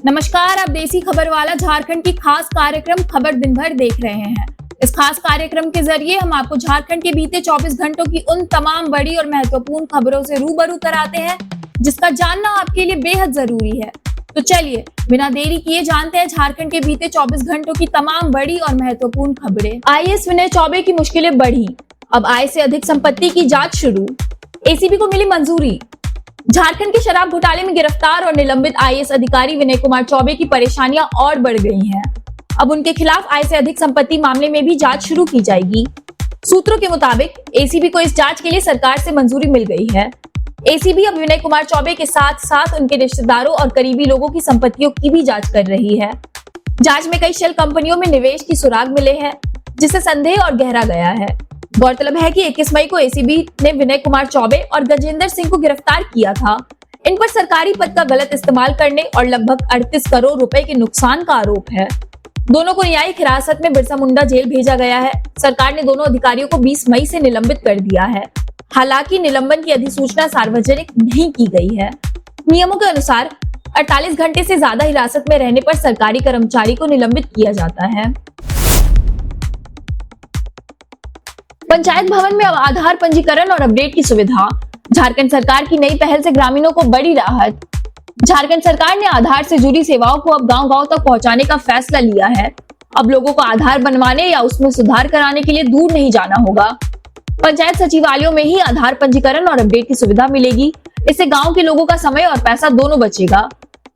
नमस्कार, आप देसी खबर वाला झारखंड की खास कार्यक्रम खबर दिन भर देख रहे हैं। इस खास कार्यक्रम के जरिए हम आपको झारखंड के बीते 24 घंटों की उन तमाम बड़ी और महत्वपूर्ण खबरों से रूबरू कराते हैं जिसका जानना आपके लिए बेहद जरूरी है। तो चलिए बिना देरी किए जानते हैं झारखंड के बीते 24 घंटों की तमाम बड़ी और महत्वपूर्ण खबरें। आईएएस विनय चौबे की मुश्किलें बढ़ी, अब आय से अधिक संपत्ति की जांच शुरू। एसीबी को मिली मंजूरी। झारखंड के शराब घोटाले में गिरफ्तार और निलंबित आईएएस अधिकारी विनय कुमार चौबे की परेशानियां और बढ़ गई हैं। अब उनके खिलाफ आय से अधिक संपत्ति मामले में भी जांच शुरू की जाएगी। सूत्रों के मुताबिक एसीबी को इस जांच के लिए सरकार से मंजूरी मिल गई है। एसीबी अब विनय कुमार चौबे के साथ साथ उनके रिश्तेदारों और करीबी लोगों की संपत्तियों की भी जांच कर रही है। जांच में कई शेल कंपनियों में निवेश की सुराग मिले हैं, जिससे संदेह और गहरा गया है। गौरतलब है कि 21 मई को एसीबी ने विनय कुमार चौबे और गजेंद्र सिंह को गिरफ्तार किया था। इन पर सरकारी पद का गलत इस्तेमाल करने और लगभग 38 करोड़ रुपए के नुकसान का आरोप है। दोनों को न्यायिक हिरासत में बिरसा मुंडा जेल भेजा गया है। सरकार ने दोनों अधिकारियों को 20 मई से निलंबित कर दिया है। हालांकि निलंबन की अधिसूचना सार्वजनिक नहीं की गई है। नियमों के अनुसार 48 घंटे से ज्यादा हिरासत में रहने पर सरकारी कर्मचारी को निलंबित किया जाता है। पंचायत भवन में अब आधार पंजीकरण और अपडेट की सुविधा। झारखंड सरकार की नई पहल से ग्रामीणों को बड़ी राहत। झारखंड सरकार ने आधार से जुड़ी सेवाओं को अब गांव-गांव तक पहुंचाने का फैसला लिया है। अब लोगों को आधार बनवाने या उसमें सुधार कराने के लिए दूर नहीं जाना होगा। पंचायत सचिवालयों में ही आधार पंजीकरण और अपडेट की सुविधा मिलेगी। इससे गाँव के लोगों का समय और पैसा दोनों बचेगा।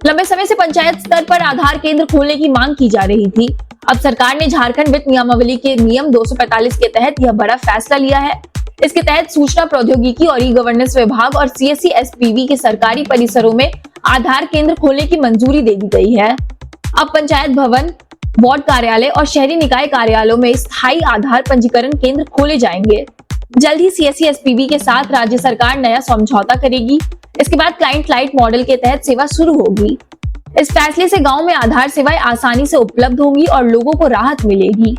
लंबे समय से पंचायत स्तर पर आधार केंद्र खोलने की मांग की जा रही थी। अब सरकार ने झारखंड वित्त नियमावली के नियम 245 के तहत यह बड़ा फैसला लिया है। इसके तहत सूचना प्रौद्योगिकी और ई गवर्नेंस विभाग और सीएससी एसपीवी के सरकारी परिसरों में आधार केंद्र खोलने की मंजूरी दे दी गई है। अब पंचायत भवन, वार्ड कार्यालय और शहरी निकाय कार्यालयों में स्थायी आधार पंजीकरण केंद्र खोले जाएंगे। जल्द ही सीएससी एसपीवी के साथ राज्य सरकार नया समझौता करेगी। इसके बाद क्लाइंट लाइट मॉडल के तहत सेवा शुरू होगी। इस फैसले से गांव में आधार सेवाएं आसानी से उपलब्ध होंगी और लोगों को राहत मिलेगी।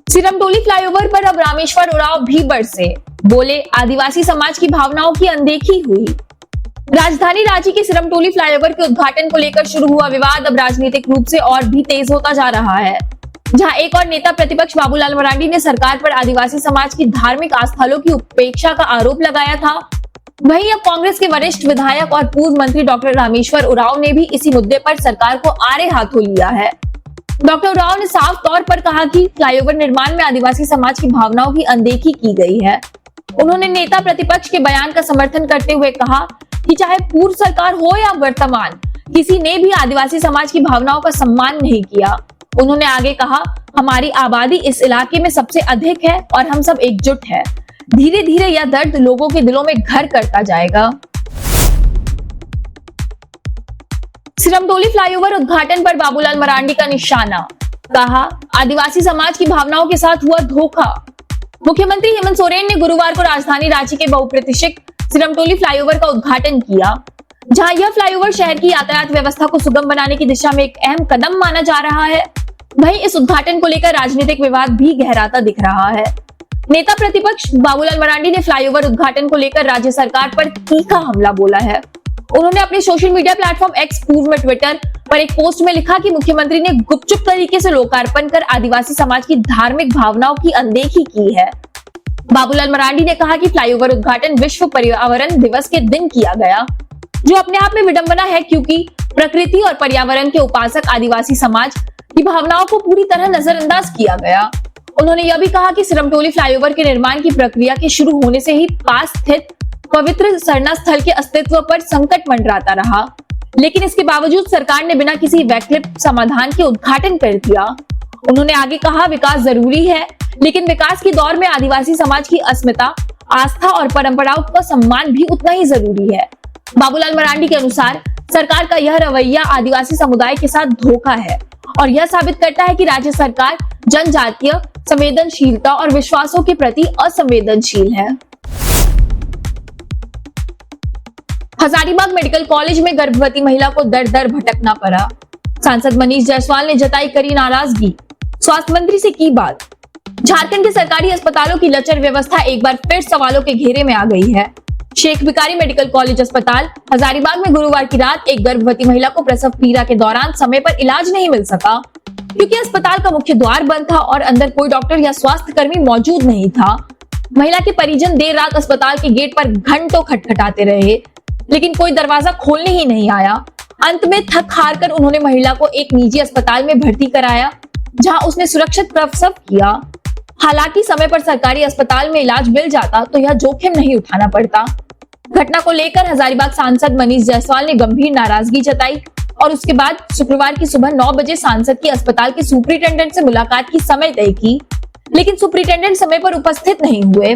सिरमटोली फ्लाईओवर पर अब रामेश्वर उरांव भी बरसे, बोले आदिवासी समाज की भावनाओं की अनदेखी हुई। राजधानी रांची के सिरमटोली फ्लाईओवर के उद्घाटन को लेकर शुरू हुआ विवाद अब राजनीतिक रूप से और भी तेज होता जा रहा है। जहां एक और नेता प्रतिपक्ष बाबूलाल मरांडी ने सरकार पर आदिवासी समाज की धार्मिक आस्थाओं की उपेक्षा का आरोप लगाया था, वहीं अब कांग्रेस के वरिष्ठ विधायक और पूर्व मंत्री डॉक्टर रामेश्वर उरांव ने भी इसी मुद्दे पर सरकार को आड़े हाथों लिया है। डॉक्टर उरांव ने साफ तौर पर कहा कि फ्लाईओवर निर्माण में आदिवासी समाज की भावनाओं की अनदेखी की गई है। उन्होंने नेता प्रतिपक्ष के बयान का समर्थन करते हुए कहा कि चाहे पूर्व सरकार हो या वर्तमान, किसी ने भी आदिवासी समाज की भावनाओं का सम्मान नहीं किया। उन्होंने आगे कहा, हमारी आबादी इस इलाके में सबसे अधिक है और हम सब एकजुट है। धीरे धीरे यह दर्द लोगों के दिलों में घर करता जाएगा। सिरमटोली फ्लाईओवर उद्घाटन पर बाबूलाल मरांडी का निशाना, कहा आदिवासी समाज की भावनाओं के साथ हुआ धोखा। मुख्यमंत्री हेमंत सोरेन ने गुरुवार को राजधानी रांची के बहुप्रतीक्षित सिरमटोली फ्लाईओवर का उद्घाटन किया। जहां यह फ्लाईओवर शहर की यातायात व्यवस्था को सुगम बनाने की दिशा में एक अहम कदम माना जा रहा है। वहीं इस उद्घाटन को लेकर राजनीतिक विवाद भी गहराता दिख रहा है। नेता प्रतिपक्ष बाबूलाल मरांडी ने फ्लाईओवर उद्घाटन को लेकर राज्य सरकार पर तीखा हमला बोला है। उन्होंने अपने सोशल मीडिया प्लेटफॉर्म एक्स, पूर्व में ट्विटर पर एक पोस्ट में लिखा कि मुख्यमंत्री ने गुपचुप तरीके से लोकार्पण कर आदिवासी समाज की धार्मिक भावनाओं की अनदेखी की है। बाबूलाल मरांडी ने कहा कि फ्लाईओवर उद्घाटन विश्व पर्यावरण दिवस के दिन किया गया, जो अपने आप में विडंबना है क्योंकि प्रकृति और पर्यावरण के उपासक आदिवासी समाज की भावनाओं को पूरी तरह नजरअंदाज किया गया। उन्होंने यह भी कहा कि सिरमटोली फ्लाईओवर के निर्माण की प्रक्रिया के शुरू होने से ही पास स्थित पवित्र सरना स्थल के अस्तित्व पर संकट मंडराता रहा, लेकिन इसके बावजूद सरकार ने बिना किसी वैकल्पिक समाधान के उद्घाटन कर दिया। उन्होंने आगे कहा, विकास जरूरी है, लेकिन विकास के दौर में आदिवासी समाज की अस्मिता, आस्था और परंपराओं का सम्मान भी उतना ही जरूरी है। बाबूलाल मरांडी के अनुसार सरकार का यह रवैया आदिवासी समुदाय के साथ धोखा है और यह साबित करता है कि राज्य सरकार जनजातीय संवेदनशीलता और विश्वासों के प्रति असंवेदनशील है। हजारीबाग मेडिकल कॉलेज में गर्भवती महिला को दर दर भटकना पड़ा। सांसद मनीष जायसवाल ने जताई करी नाराजगी, स्वास्थ्य मंत्री से की बात। झारखंड के सरकारी अस्पतालों की लचर व्यवस्था एक बार फिर सवालों के घेरे में आ गई है। शेख भिकारी मेडिकल कॉलेज अस्पताल हजारीबाग में गुरुवार की रात एक गर्भवती महिला को प्रसव पीड़ा के दौरान समय पर इलाज नहीं मिल सका क्योंकि अस्पताल का मुख्य द्वार बंद था और अंदर कोई डॉक्टर या स्वास्थ्य कर्मी मौजूद नहीं था। महिला के परिजन देर रात अस्पताल के गेट पर घंटों खटखटाते रहे, लेकिन कोई दरवाजा खोलने ही नहीं आया। अंत में थक हार कर उन्होंने महिला को एक निजी अस्पताल में भर्ती कराया, जहां उसने सुरक्षित प्रसव किया। हालांकि समय पर सरकारी अस्पताल में इलाज मिल जाता तो यह जोखिम नहीं उठाना पड़ता। घटना को लेकर हजारीबाग सांसद मनीष जायसवाल ने गंभीर नाराजगी जताई और उसके बाद शुक्रवार की सुबह 9 बजे सांसद की अस्पताल के सुपरिटेंडेंट से मुलाकात की समय तय की, लेकिन सुपरिटेंडेंट समय पर उपस्थित नहीं हुए।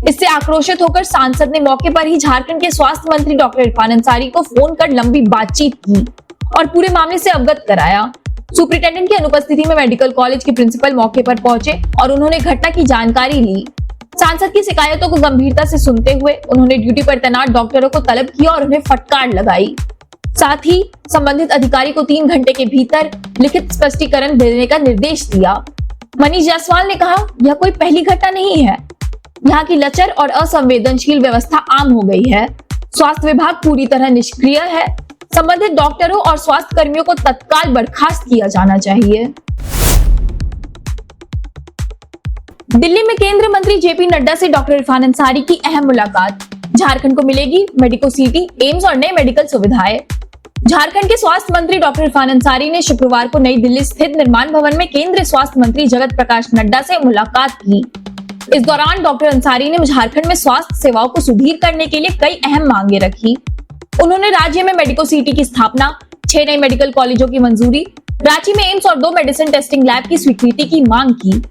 इससे आक्रोशित होकर सांसद ने मौके पर ही झारखंड के स्वास्थ्य मंत्री डॉक्टर इरफान अंसारी को फोन कर लंबी बातचीत की और पूरे मामले से अवगत कराया। सुपरिटेंडेंट की अनुपस्थिति में मेडिकल कॉलेज के प्रिंसिपल मौके पर पहुंचे और उन्होंने घटना की जानकारी ली। सांसद की शिकायतों को गंभीरता से सुनते हुए उन्होंने ड्यूटी पर तैनात डॉक्टरों को तलब किया और उन्हें फटकार लगाई। साथ ही संबंधित अधिकारी को 3 घंटे के भीतर लिखित स्पष्टीकरण देने का निर्देश दिया। मनीष जायसवाल ने कहा, यह कोई पहली घटना नहीं है। यहाँ की लचर और असंवेदनशील व्यवस्था आम हो गई है। स्वास्थ्य विभाग पूरी तरह निष्क्रिय है। संबंधित डॉक्टरों और स्वास्थ्य कर्मियों को तत्काल बर्खास्त किया जाना चाहिए। दिल्ली में केंद्रीय मंत्री जेपी नड्डा से डॉक्टर इरफान अंसारी की अहम मुलाकात। झारखंड को मिलेगी मेडिको सिटी, एम्स और नए मेडिकल सुविधाएं। झारखंड के स्वास्थ्य मंत्री डॉक्टर इरफान अंसारी ने शुक्रवार को नई दिल्ली स्थित निर्माण भवन में केंद्रीय स्वास्थ्य मंत्री जगत प्रकाश नड्डा से मुलाकात की। इस दौरान डॉक्टर अंसारी ने झारखंड में स्वास्थ्य सेवाओं को सुदृढ़ करने के लिए कई अहम मांगे रखी। उन्होंने राज्य में मेडिको सिटी की स्थापना, 6 नए मेडिकल कॉलेजों की मंजूरी, रांची में एम्स और 2 मेडिसिन टेस्टिंग लैब की स्वीकृति की मांग की।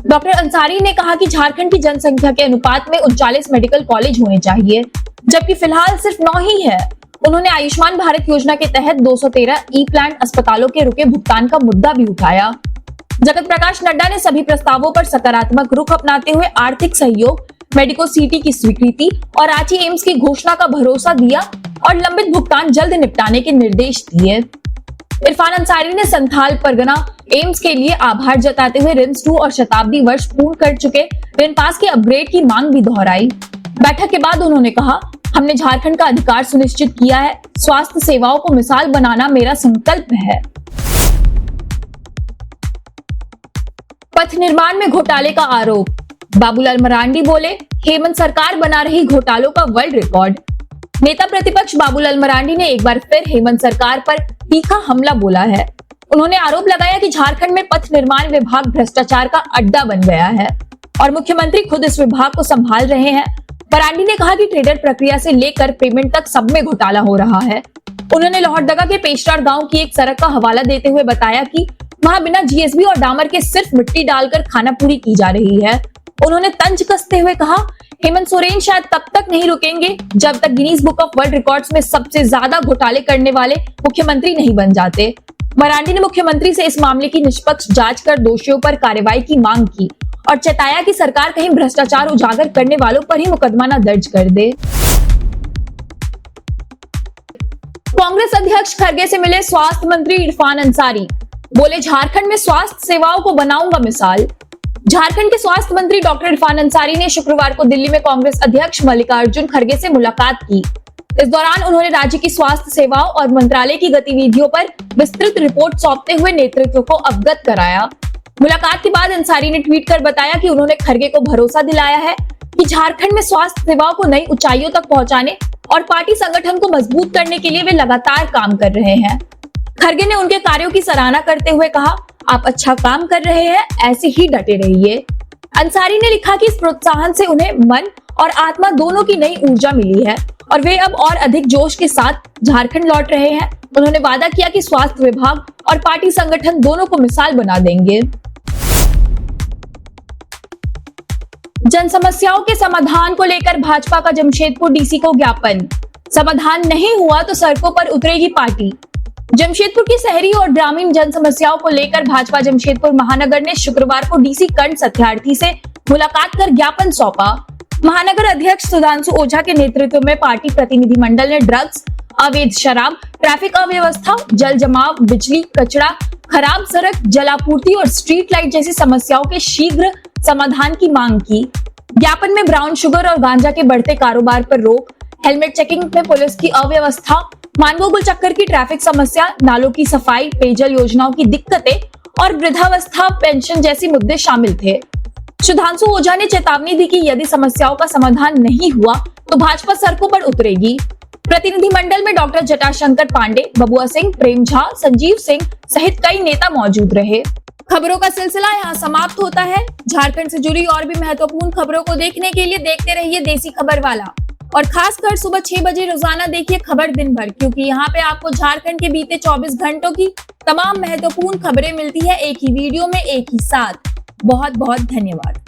डॉक्टर अंसारी ने कहा कि झारखंड की जनसंख्या के अनुपात में 39 मेडिकल कॉलेज होने चाहिए, जबकि फिलहाल सिर्फ 9 ही है। उन्होंने आयुष्मान भारत योजना के तहत 213 ई प्लान अस्पतालों के रुके भुगतान का मुद्दा भी उठाया। जगत प्रकाश नड्डा ने सभी प्रस्तावों पर सकारात्मक रुख अपनाते हुए आर्थिक सहयोग, मेडिको सिटी की स्वीकृति और रांची एम्स की घोषणा का भरोसा दिया और लंबित भुगतान जल्द निपटाने के निर्देश दिए। इरफान अंसारी ने संथाल परगना एम्स के लिए आभार जताते हुए रिम्स 2 और शताब्दी वर्ष पूर्ण कर चुके रिनपास के अपग्रेड की मांग भी दोहराई। बैठक के बाद उन्होंने कहा, हमने झारखंड का अधिकार सुनिश्चित किया है। स्वास्थ्य सेवाओं को मिसाल बनाना मेरा संकल्प है। पथ निर्माण में घोटाले का आरोप। बाबूलाल मरांडी बोले, हेमंत सरकार बना रही घोटालों का वर्ल्ड रिकॉर्ड। नेता प्रतिपक्ष बाबूलाल मरांडी ने एक बार फिर हेमंत सरकार पर तीखा हमला बोला है। उन्होंने आरोप लगाया कि झारखंड में पथ निर्माण विभाग भ्रष्टाचार का अड्डा बन गया है और मुख्यमंत्री खुद इस विभाग को संभाल रहे हैं। मरांडी ने कहा कि टेंडर प्रक्रिया से लेकर पेमेंट तक सब में घोटाला हो रहा है। उन्होंने लोहरदगा के पेशरार गांव की एक सड़क का हवाला देते हुए बताया कि वहां बिना जीएसबी और डामर के सिर्फ मिट्टी डालकर खाना पूरी की जा रही है। उन्होंने तंज कसते हुए कहा, हेमंत सोरेन शायद तब तक नहीं रुकेंगे जब तक Guinness book of world records में सबसे ज्यादा घोटाले करने वाले मुख्यमंत्री नहीं बन जाते। मरांडी ने मुख्यमंत्री से इस मामले की निष्पक्ष जांच कर दोषियों पर कार्रवाई की मांग की और चेताया कि सरकार कहीं भ्रष्टाचार उजागर करने वालों पर ही मुकदमा न दर्ज कर दे। कांग्रेस अध्यक्ष खरगे से मिले स्वास्थ्य मंत्री इरफान अंसारी, बोले झारखंड में स्वास्थ्य सेवाओं को बनाऊंगा मिसाल। झारखंड के स्वास्थ्य मंत्री डॉक्टर इरफान अंसारी ने शुक्रवार को दिल्ली में कांग्रेस अध्यक्ष मल्लिकार्जुन खरगे से मुलाकात की। इस दौरान उन्होंने राज्य की स्वास्थ्य सेवाओं और मंत्रालय की गतिविधियों पर विस्तृत रिपोर्ट सौंपते हुए नेतृत्व को अवगत कराया। मुलाकात के बाद अंसारी ने ट्वीट कर बताया कि उन्होंने खरगे को भरोसा दिलाया है कि झारखंड में स्वास्थ्य सेवाओं को नई ऊंचाइयों तक पहुंचाने और पार्टी संगठन को मजबूत करने के लिए वे लगातार काम कर रहे हैं। खरगे ने उनके कार्यों की सराहना करते हुए कहा, आप अच्छा काम कर रहे हैं, ऐसे ही डटे रहिए। अंसारी ने लिखा कि इस प्रोत्साहन से उन्हें मन और आत्मा दोनों की नई ऊर्जा मिली है और वे अब और अधिक जोश के साथ झारखंड लौट रहे हैं। उन्होंने वादा किया कि स्वास्थ्य विभाग और पार्टी संगठन दोनों को मिसाल बना देंगे। जन समस्याओं के समाधान को लेकर भाजपा का जमशेदपुर डीसी को ज्ञापन। समाधान नहीं हुआ तो सड़कों पर उतरेगी पार्टी। जमशेदपुर की शहरी और ग्रामीण जन समस्याओं को लेकर भाजपा जमशेदपुर महानगर ने शुक्रवार को डीसी कंठ सत्यार्थी से मुलाकात कर ज्ञापन सौंपा। महानगर अध्यक्ष सुधांशु ओझा के नेतृत्व में पार्टी प्रतिनिधि मंडल ने ड्रग्स, अवैध शराब, ट्रैफिक अव्यवस्था, जल जमाव, बिजली, कचरा, खराब सड़क, जलापूर्ति और स्ट्रीट लाइट जैसी समस्याओं के शीघ्र समाधान की मांग की। ज्ञापन में ब्राउन शुगर और गांजा के बढ़ते कारोबार पर रोक, हेलमेट चेकिंग में पुलिस की अव्यवस्था, मानगो गुल चक्कर की ट्रैफिक समस्या, नालों की सफाई, पेयजल योजनाओं की दिक्कतें और वृद्धावस्था पेंशन जैसे मुद्दे शामिल थे। सुधांशु ओझा ने चेतावनी दी कि यदि समस्याओं का समाधान नहीं हुआ तो भाजपा सड़कों पर उतरेगी। प्रतिनिधिमंडल में डॉक्टर जटाशंकर पांडे, बबुआ सिंह, प्रेम झा, संजीव सिंह सहित कई नेता मौजूद रहे। खबरों का सिलसिला यहाँ समाप्त होता है। झारखंड से जुड़ी और भी महत्वपूर्ण खबरों को देखने के लिए देखते रहिए देसी खबर वाला, और खासकर सुबह 6 बजे रोजाना देखिए खबर दिन भर, क्योंकि यहाँ पे आपको झारखंड के बीते 24 घंटों की तमाम महत्वपूर्ण खबरें मिलती है एक ही वीडियो में एक ही साथ। बहुत बहुत धन्यवाद।